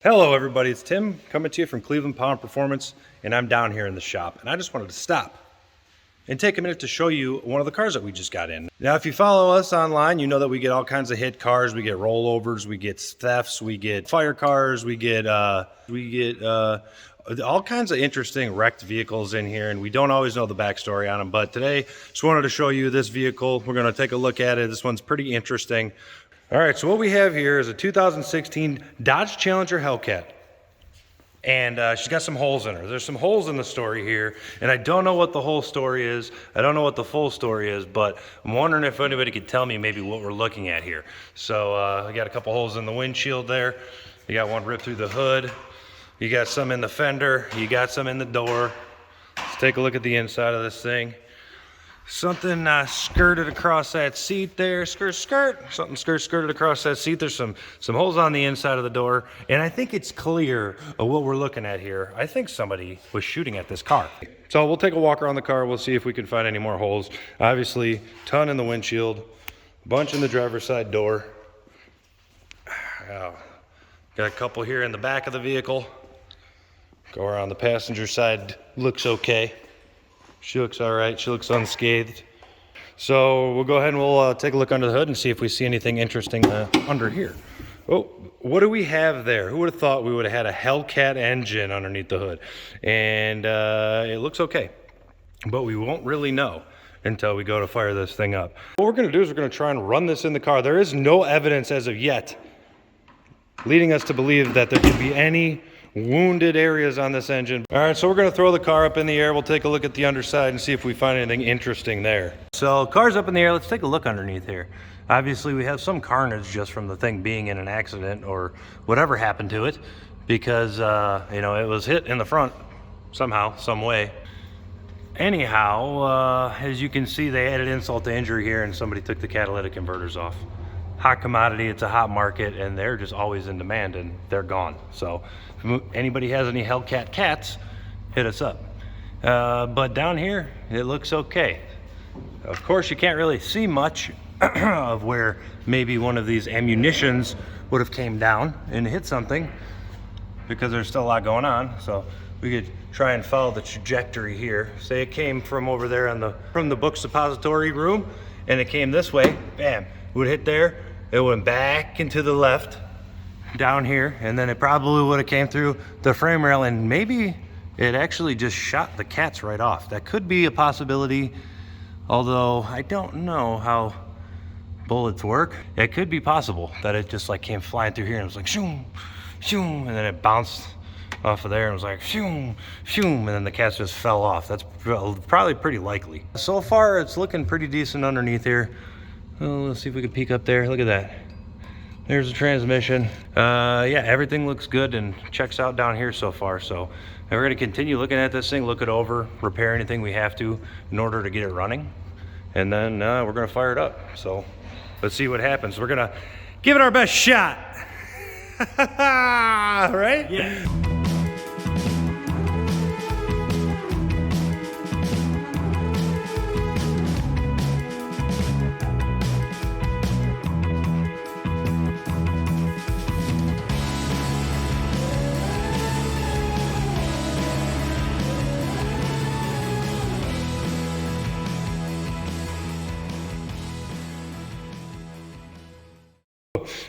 Hello everybody, it's Tim coming to you from Cleveland Pound Performance, and I'm down here in the shop, and I just wanted to stop and take a minute to show you one of the cars that we just got in. Now if you follow us online, you know that we get all kinds of hit cars, we get rollovers, we get thefts, we get fire cars, we get all kinds of interesting wrecked vehicles in here, and we don't always know the backstory on them, but today just wanted to show you this vehicle. We're going to take a look at it. This one's pretty interesting. All right, so what we have here is a 2016 Dodge Challenger Hellcat. And she's got some holes in her. There's some holes in the story here, and I don't know what the whole story is. I don't know what the full story is, but I'm wondering if anybody could tell me maybe what we're looking at here. So I got a couple holes in the windshield there. You got one ripped through the hood. You got some in the fender. You got some in the door. Let's take a look at the inside of this thing. Something skirted across that seat there, something skirted across that seat. There's some holes on the inside of the door, and I think it's clear of what we're looking at here. I think somebody was shooting at this car. So we'll take a walk around the car. We'll see if we can find any more holes. Obviously, ton in the windshield, bunch in the driver's side door. Got a couple here in the back of the vehicle. Go around the passenger side, looks okay. She looks all right. She looks unscathed. So we'll go ahead and we'll take a look under the hood and see if we see anything interesting under here. Oh, what do we have there? Who would have thought we would have had a Hellcat engine underneath the hood? And it looks okay, but we won't really know until we go to fire this thing up. What we're going to do is we're going to try and run this in the car. There is no evidence as of yet leading us to believe that there could be any wounded areas on this engine. All right, so we're going to throw the car up in the air. We'll take a look at the underside and see if we find anything interesting there. So car's up in the air. Let's take a look underneath here. Obviously we have some carnage just from the thing being in an accident or whatever happened to it, because you know, it was hit in the front somehow, some way. Anyhow, as you can see, they added insult to injury here, and somebody took the catalytic converters off. Hot commodity, it's a hot market, and they're just always in demand, and they're gone. So if anybody has any Hellcat cats, hit us up. But down here, it looks okay. Of course, you can't really see much of where maybe one of these ammunitions would have came down and hit something, because there's still a lot going on. So we could try and follow the trajectory here. Say it came from over there from the book suppository room, and it came this way, bam, would hit there. It went back into the left down here, and then it probably would have came through the frame rail, and maybe it actually just shot the cats right off. That could be a possibility, although I don't know how bullets work. It could be possible that it just like came flying through here and it was like shoom, shoom, and then it bounced off of there and was like shoom, shoom, and then the cats just fell off. That's probably pretty likely. So far it's looking pretty decent underneath here. Oh, let's see if we can peek up there. Look at that. There's the transmission. Yeah, everything looks good and checks out down here so far. So we're going to continue looking at this thing, look it over, repair anything we have to in order to get it running. And then we're going to fire it up. So let's see what happens. We're going to give it our best shot. Right? Yeah.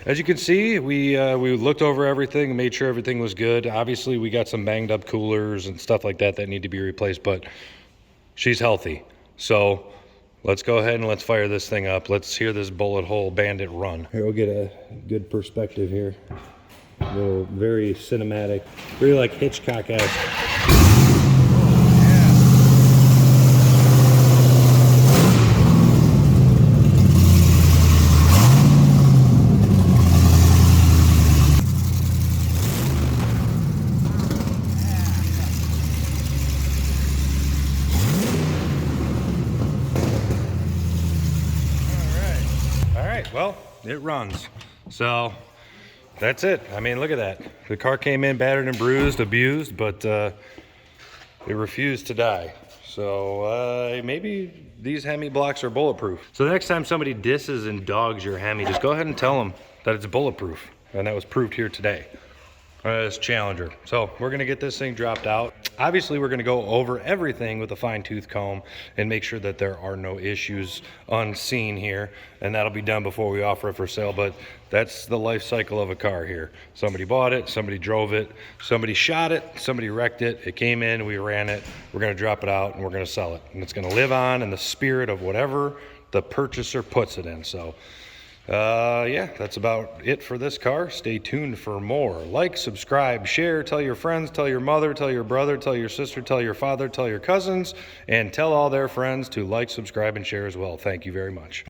As you can see, we looked over everything and made sure everything was good. Obviously, we got some banged up coolers and stuff like that need to be replaced, but she's healthy. So let's go ahead and let's fire this thing up. Let's hear this bullet hole bandit run. Here, we'll get a good perspective here. Very cinematic, very like Hitchcock-esque. Well, it runs. So that's it. I mean, look at that. The car came in battered and bruised, abused, but it refused to die. So maybe these Hemi blocks are bulletproof. So the next time somebody disses and dogs your Hemi, just go ahead and tell them that it's bulletproof. And that was proved here today. This Challenger. So we're gonna get this thing dropped out. Obviously, we're gonna go over everything with a fine tooth comb and make sure that there are no issues unseen here, and that'll be done before we offer it for sale. But that's the life cycle of a car here. Somebody bought it, somebody drove it, somebody shot it, somebody wrecked it, it came in, we ran it, we're gonna drop it out and we're gonna sell it. And it's gonna live on in the spirit of whatever the purchaser puts it in. So yeah, that's about it for this car. Stay tuned for more. Like, subscribe, share, tell your friends, tell your mother, tell your brother, tell your sister, tell your father, tell your cousins, and tell all their friends to like, subscribe, and share as well. Thank you very much.